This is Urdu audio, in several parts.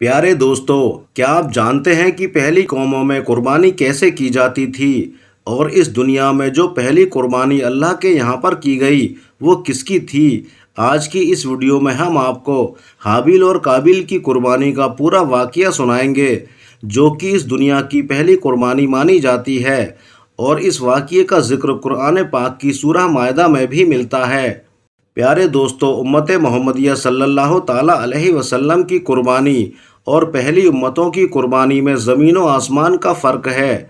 پیارے دوستو، کیا آپ جانتے ہیں کہ پہلی قوموں میں قربانی کیسے کی جاتی تھی؟ اور اس دنیا میں جو پہلی قربانی اللہ کے یہاں پر کی گئی وہ کس کی تھی؟ آج کی اس ویڈیو میں ہم آپ کو حابیل اور قابیل کی قربانی کا پورا واقعہ سنائیں گے، جو کہ اس دنیا کی پہلی قربانی مانی جاتی ہے، اور اس واقعے کا ذکر قرآن پاک کی سورہ مائدہ میں بھی ملتا ہے۔ پیارے دوستو، امت محمدیہ صلی اللہ تعالیٰ علیہ وسلم کی قربانی اور پہلی امتوں کی قربانی میں زمین و آسمان کا فرق ہے،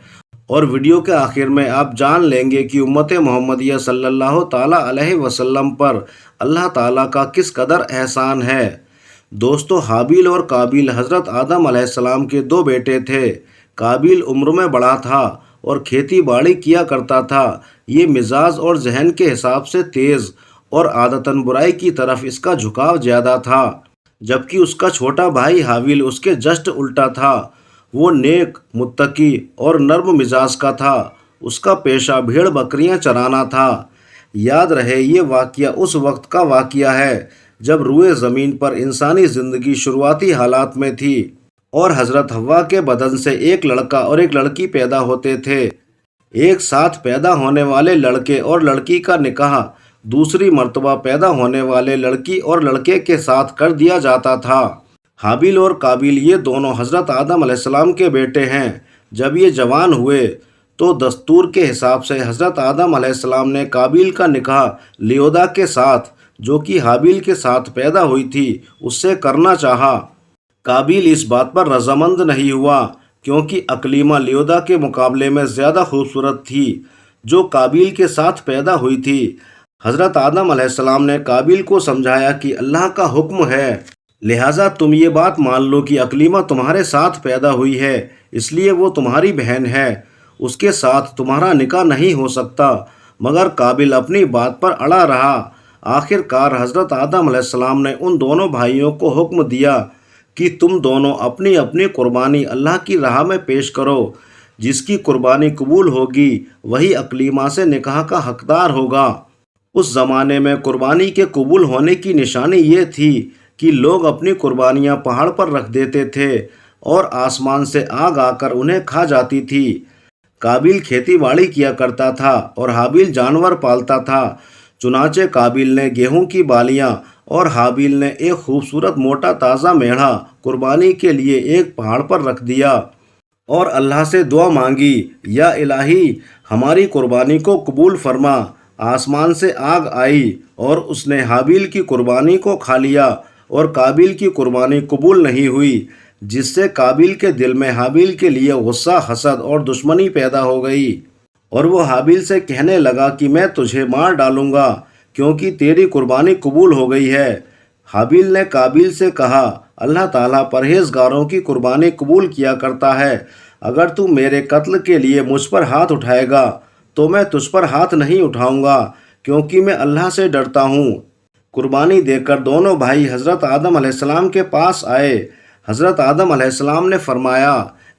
اور ویڈیو کے آخر میں آپ جان لیں گے کہ امت محمدیہ صلی اللہ تعالیٰ علیہ وسلم پر اللہ تعالیٰ کا کس قدر احسان ہے۔ دوستو، حابیل اور قابیل حضرت آدم علیہ السلام کے دو بیٹے تھے۔ قابیل عمر میں بڑا تھا اور کھیتی باڑی کیا کرتا تھا۔ یہ مزاج اور ذہن کے حساب سے تیز اور عادتاً برائی کی طرف اس کا جھکاؤ زیادہ تھا، جبکہ اس کا چھوٹا بھائی حابیل اس کے جسٹ الٹا تھا۔ وہ نیک، متقی اور نرم مزاج کا تھا۔ اس کا پیشہ بھیڑ بکریاں چرانا تھا۔ یاد رہے، یہ واقعہ اس وقت کا واقعہ ہے جب روئے زمین پر انسانی زندگی شروعاتی حالات میں تھی، اور حضرت حوا کے بدن سے ایک لڑکا اور ایک لڑکی پیدا ہوتے تھے۔ ایک ساتھ پیدا ہونے والے لڑکے اور لڑکی کا نکاح دوسری مرتبہ پیدا ہونے والے لڑکی اور لڑکے کے ساتھ کر دیا جاتا تھا۔ حابیل اور قابیل یہ دونوں حضرت آدم علیہ السلام کے بیٹے ہیں۔ جب یہ جوان ہوئے تو دستور کے حساب سے حضرت آدم علیہ السلام نے قابیل کا نکاح لیودا کے ساتھ، جو کہ حابیل کے ساتھ پیدا ہوئی تھی، اس سے کرنا چاہا۔ قابیل اس بات پر رضامند نہیں ہوا، کیونکہ اقلیمہ لیودا کے مقابلے میں زیادہ خوبصورت تھی، جو قابیل کے ساتھ پیدا ہوئی تھی۔ حضرت آدم علیہ السلام نے قابیل کو سمجھایا کہ اللہ کا حکم ہے، لہٰذا تم یہ بات مان لو کہ اقلیمہ تمہارے ساتھ پیدا ہوئی ہے، اس لیے وہ تمہاری بہن ہے، اس کے ساتھ تمہارا نکاح نہیں ہو سکتا۔ مگر قابیل اپنی بات پر اڑا رہا۔ آخر کار حضرت آدم علیہ السلام نے ان دونوں بھائیوں کو حکم دیا کہ تم دونوں اپنی اپنی قربانی اللہ کی راہ میں پیش کرو۔ جس کی قربانی قبول ہوگی وہی اقلیمہ سے نکاح کا حقدار ہوگا۔ اس زمانے میں قربانی کے قبول ہونے کی نشانی یہ تھی کہ لوگ اپنی قربانیاں پہاڑ پر رکھ دیتے تھے اور آسمان سے آگ آ کر انہیں کھا جاتی تھی۔ قابیل کھیتی باڑی کیا کرتا تھا اور حابیل جانور پالتا تھا۔ چنانچہ قابیل نے گیہوں کی بالیاں اور حابیل نے ایک خوبصورت موٹا تازہ میڑھا قربانی کے لیے ایک پہاڑ پر رکھ دیا اور اللہ سے دعا مانگی، یا الہی، ہماری قربانی کو قبول فرما۔ آسمان سے آگ آئی اور اس نے حابیل کی قربانی کو کھا لیا، اور قابیل کی قربانی قبول نہیں ہوئی، جس سے قابیل کے دل میں حابیل کے لیے غصہ، حسد اور دشمنی پیدا ہو گئی، اور وہ حابیل سے کہنے لگا کہ میں تجھے مار ڈالوں گا کیونکہ تیری قربانی قبول ہو گئی ہے۔ حابیل نے قابیل سے کہا، اللہ تعالیٰ پرہیزگاروں کی قربانی قبول کیا کرتا ہے۔ اگر تو میرے قتل کے لیے مجھ پر ہاتھ اٹھائے گا تو میں تجھ پر ہاتھ نہیں اٹھاؤں گا، کیونکہ میں اللہ سے ڈرتا ہوں۔ قربانی دے کر دونوں بھائی حضرت آدم علیہ السلام کے پاس آئے۔ حضرت آدم علیہ السلام نے فرمایا،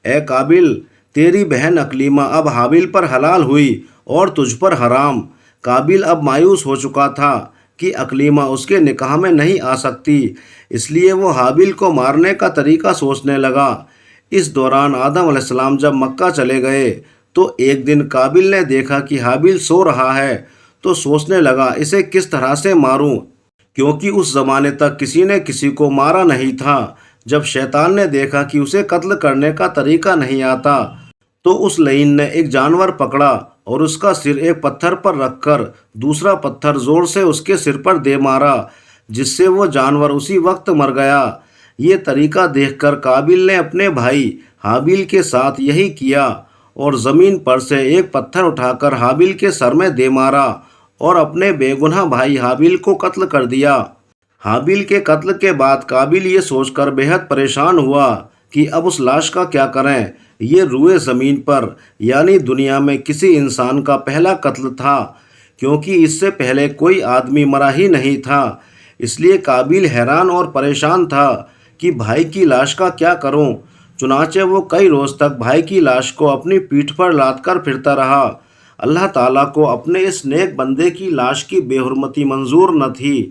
اے قابیل، تیری بہن اقلیمہ اب حابیل پر حلال ہوئی اور تجھ پر حرام۔ قابیل اب مایوس ہو چکا تھا کہ اقلیمہ اس کے نکاح میں نہیں آ سکتی، اس لیے وہ حابیل کو مارنے کا طریقہ سوچنے لگا۔ اس دوران آدم علیہ السلام جب مکہ چلے گئے تو ایک دن قابیل نے دیکھا کہ حابیل سو رہا ہے، تو سوچنے لگا اسے کس طرح سے ماروں، کیونکہ اس زمانے تک کسی نے کسی کو مارا نہیں تھا۔ جب شیطان نے دیکھا کہ اسے قتل کرنے کا طریقہ نہیں آتا تو اس لعین نے ایک جانور پکڑا اور اس کا سر ایک پتھر پر رکھ کر دوسرا پتھر زور سے اس کے سر پر دے مارا، جس سے وہ جانور اسی وقت مر گیا۔ یہ طریقہ دیکھ کر قابیل نے اپنے بھائی حابیل کے ساتھ یہی کیا، اور زمین پر سے ایک پتھر اٹھا کر حابیل کے سر میں دے مارا اور اپنے بے گناہ بھائی حابیل کو قتل کر دیا۔ حابیل کے قتل کے بعد قابیل یہ سوچ کر بے حد پریشان ہوا کہ اب اس لاش کا کیا کریں۔ یہ روئے زمین پر یعنی دنیا میں کسی انسان کا پہلا قتل تھا، کیونکہ اس سے پہلے کوئی آدمی مرا ہی نہیں تھا۔ اس لیے قابیل حیران اور پریشان تھا کہ بھائی کی لاش کا کیا کروں۔ چنانچہ وہ کئی روز تک بھائی کی لاش کو اپنی پیٹھ پر لاد کر پھرتا رہا۔ اللہ تعالیٰ کو اپنے اس نیک بندے کی لاش کی بے حرمتی منظور نہ تھی،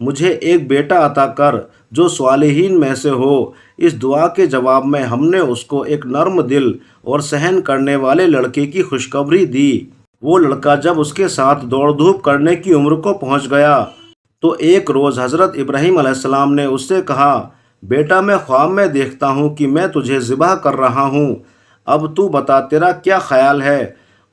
مجھے ایک بیٹا عطا کر جو صالحین میں سے ہو۔ اس دعا کے جواب میں ہم نے اس کو ایک نرم دل اور سہن کرنے والے لڑکے کی خوشخبری دی۔ وہ لڑکا جب اس کے ساتھ دوڑ دھوپ کرنے کی عمر کو پہنچ گیا تو ایک روز حضرت ابراہیم علیہ السلام نے اس سے کہا، بیٹا میں خواب میں دیکھتا ہوں کہ میں تجھے ذبح کر رہا ہوں، اب تو بتا تیرا کیا خیال ہے؟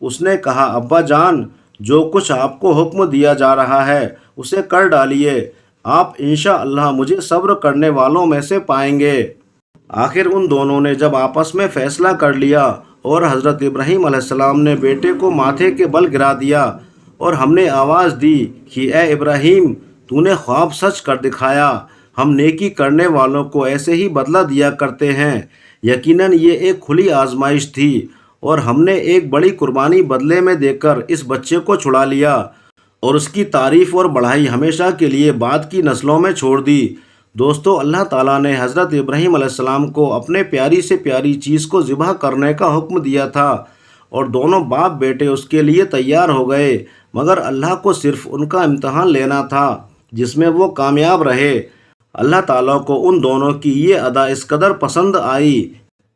اس نے کہا، ابا جان، جو کچھ آپ کو حکم دیا جا رہا ہے اسے کر ڈالیے، آپ انشاءاللہ مجھے صبر کرنے والوں میں سے پائیں گے۔ آخر ان دونوں نے جب آپس میں فیصلہ کر لیا اور حضرت ابراہیم علیہ السلام نے بیٹے کو ماتھے کے بل گرا دیا اور ہم نے آواز دی کہ اے ابراہیم، تو نے خواب سچ کر دکھایا، ہم نیکی کرنے والوں کو ایسے ہی بدلہ دیا کرتے ہیں۔ یقیناً یہ ایک کھلی آزمائش تھی اور ہم نے ایک بڑی قربانی بدلے میں دے کر اس بچے کو چھڑا لیا اور اس کی تعریف اور بڑھائی ہمیشہ کے لیے بعد کی نسلوں میں چھوڑ دی۔ دوستو، اللہ تعالیٰ نے حضرت ابراہیم علیہ السلام کو اپنے پیاری سے پیاری چیز کو ذبح کرنے کا حکم دیا تھا اور دونوں باپ بیٹے اس کے لیے تیار ہو گئے، مگر اللہ کو صرف ان کا امتحان لینا تھا جس میں وہ کامیاب رہے۔ اللہ تعالیٰ کو ان دونوں کی یہ ادا اس قدر پسند آئی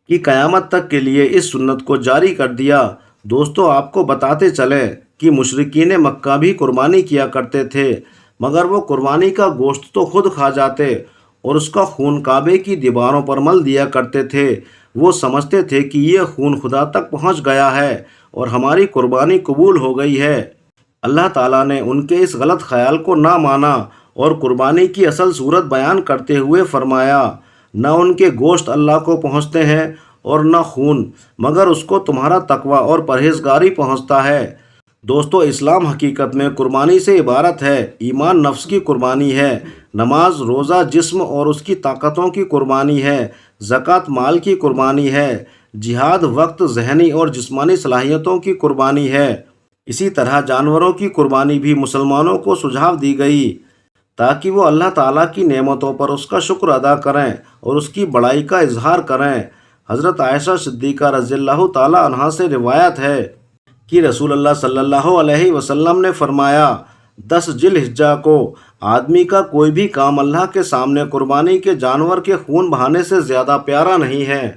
کہ قیامت تک کے لیے اس سنت کو جاری کر دیا۔ دوستو، آپ کو بتاتے چلیں کہ مشرکین مکہ بھی قربانی کیا کرتے تھے، مگر وہ قربانی کا گوشت تو خود کھا جاتے اور اس کا خون کعبے کی دیواروں پر مل دیا کرتے تھے۔ وہ سمجھتے تھے کہ یہ خون خدا تک پہنچ گیا ہے اور ہماری قربانی قبول ہو گئی ہے۔ اللہ تعالیٰ نے ان کے اس غلط خیال کو نہ مانا اور قربانی کی اصل صورت بیان کرتے ہوئے فرمایا، نہ ان کے گوشت اللہ کو پہنچتے ہیں اور نہ خون، مگر اس کو تمہارا تقوی اور پرہیزگاری پہنچتا ہے۔ دوستو، اسلام حقیقت میں قربانی سے عبارت ہے۔ ایمان نفس کی قربانی ہے، نماز روزہ جسم اور اس کی طاقتوں کی قربانی ہے، زکوٰۃ مال کی قربانی ہے، جہاد وقت، ذہنی اور جسمانی صلاحیتوں کی قربانی ہے۔ اسی طرح جانوروں کی قربانی بھی مسلمانوں کو سجھاؤ دی گئی تاکہ وہ اللہ تعالیٰ کی نعمتوں پر اس کا شکر ادا کریں اور اس کی بڑائی کا اظہار کریں۔ حضرت عائشہ صدیقہ رضی اللہ تعالیٰ عنہا سے روایت ہے کہ رسول اللہ صلی اللہ علیہ وسلم نے فرمایا، 10 ذی الحجہ کو آدمی کا کوئی بھی کام اللہ کے سامنے قربانی کے جانور کے خون بہانے سے زیادہ پیارا نہیں ہے۔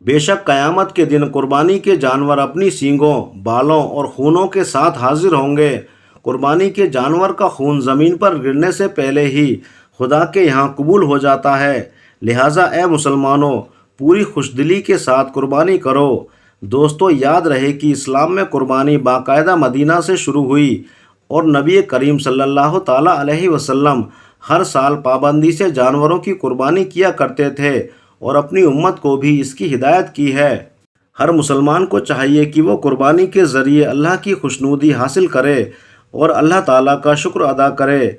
بے شک قیامت کے دن قربانی کے جانور اپنی سینگوں، بالوں اور خونوں کے ساتھ حاضر ہوں گے۔ قربانی کے جانور کا خون زمین پر گرنے سے پہلے ہی خدا کے یہاں قبول ہو جاتا ہے، لہٰذا اے مسلمانوں، پوری خوشدلی کے ساتھ قربانی کرو۔ دوستو، یاد رہے کہ اسلام میں قربانی باقاعدہ مدینہ سے شروع ہوئی اور نبی کریم صلی اللہ تعالیٰ علیہ وسلم ہر سال پابندی سے جانوروں کی قربانی کیا کرتے تھے اور اپنی امت کو بھی اس کی ہدایت کی ہے۔ ہر مسلمان کو چاہیے کہ وہ قربانی کے ذریعے اللہ کی خوشنودی حاصل کرے اور اللہ تعالیٰ کا شکر ادا کرے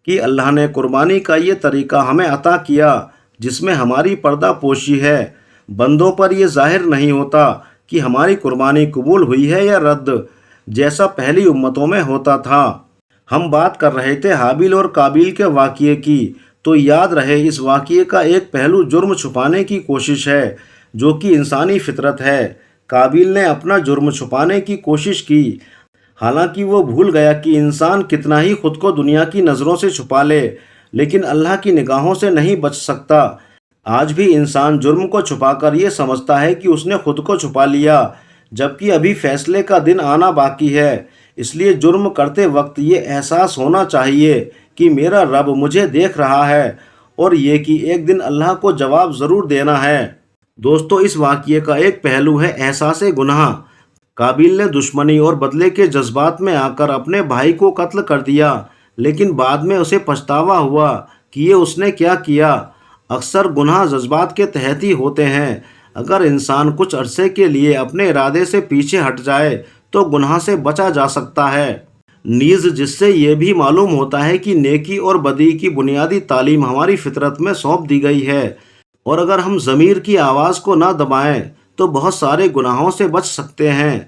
کہ اللہ نے قربانی کا یہ طریقہ ہمیں عطا کیا جس میں ہماری پردہ پوشی ہے۔ بندوں پر یہ ظاہر نہیں ہوتا کہ ہماری قربانی قبول ہوئی ہے یا رد، جیسا پہلی امتوں میں ہوتا تھا۔ ہم بات کر رہے تھے حابیل اور قابیل کے واقعے کی، تو یاد رہے اس واقعے کا ایک پہلو جرم چھپانے کی کوشش ہے جو کہ انسانی فطرت ہے۔ قابیل نے اپنا جرم چھپانے کی کوشش کی، حالانکہ وہ بھول گیا کہ انسان کتنا ہی خود کو دنیا کی نظروں سے چھپا لے لیکن اللہ کی نگاہوں سے نہیں بچ سکتا۔ آج بھی انسان جرم کو چھپا کر یہ سمجھتا ہے کہ اس نے خود کو چھپا لیا، جبکہ ابھی فیصلے کا دن آنا باقی ہے۔ اس لیے جرم کرتے وقت یہ احساس ہونا چاہیے کہ میرا رب مجھے دیکھ رہا ہے اور یہ کہ ایک دن اللہ کو جواب ضرور دینا ہے۔ دوستو، اس واقعے کا ایک پہلو ہے احساس گناہ۔ قابیل نے دشمنی اور بدلے کے جذبات میں آ کر اپنے بھائی کو قتل کر دیا، لیکن بعد میں اسے پچھتاوا ہوا کہ یہ اس نے کیا کیا۔ اکثر گناہ جذبات کے تحت ہی ہوتے ہیں۔ اگر انسان کچھ عرصے کے لیے اپنے ارادے سے پیچھے ہٹ جائے تو گناہ سے بچا جا سکتا ہے، نیز جس سے یہ بھی معلوم ہوتا ہے کہ نیکی اور بدی کی بنیادی تعلیم ہماری فطرت میں سونپ دی گئی ہے، اور اگر ہم ضمیر کی آواز کو نہ دبائیں تو بہت سارے گناہوں سے بچ سکتے ہیں،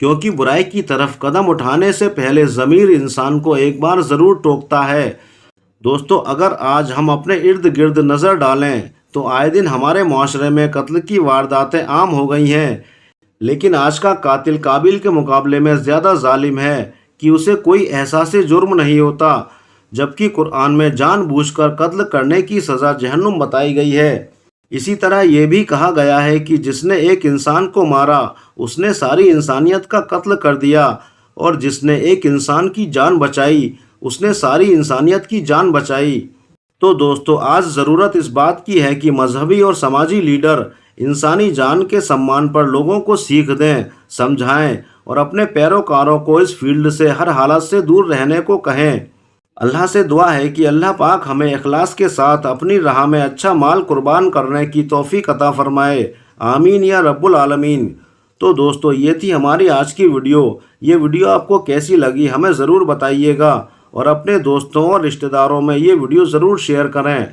کیونکہ برائی کی طرف قدم اٹھانے سے پہلے ضمیر انسان کو ایک بار ضرور ٹوکتا ہے۔ دوستو، اگر آج ہم اپنے ارد گرد نظر ڈالیں تو آئے دن ہمارے معاشرے میں قتل کی وارداتیں عام ہو گئی ہیں، لیکن آج کا قاتل قابیل کے مقابلے میں زیادہ ظالم ہے کہ اسے کوئی احساس جرم نہیں ہوتا۔ جبکہ قرآن میں جان بوجھ کر قتل کرنے کی سزا جہنم بتائی گئی ہے۔ اسی طرح یہ بھی کہا گیا ہے کہ جس نے ایک انسان کو مارا اس نے ساری انسانیت کا قتل کر دیا، اور جس نے ایک انسان کی جان بچائی اس نے ساری انسانیت کی جان بچائی۔ تو دوستو، آج ضرورت اس بات کی ہے کہ مذہبی اور سماجی لیڈر انسانی جان کے سمان پر لوگوں کو سیکھ دیں، سمجھائیں اور اپنے پیروکاروں کو اس فیلڈ سے ہر حالت سے دور رہنے کو کہیں۔ اللہ سے دعا ہے کہ اللہ پاک ہمیں اخلاص کے ساتھ اپنی راہ میں اچھا مال قربان کرنے کی توفیق عطا فرمائے، آمین یا رب العالمین۔ تو دوستو، یہ تھی ہماری آج کی ویڈیو۔ یہ ویڈیو آپ کو کیسی لگی ہمیں ضرور بتائیے گا، اور اپنے دوستوں اور رشتہ داروں میں یہ ویڈیو ضرور شیئر کریں۔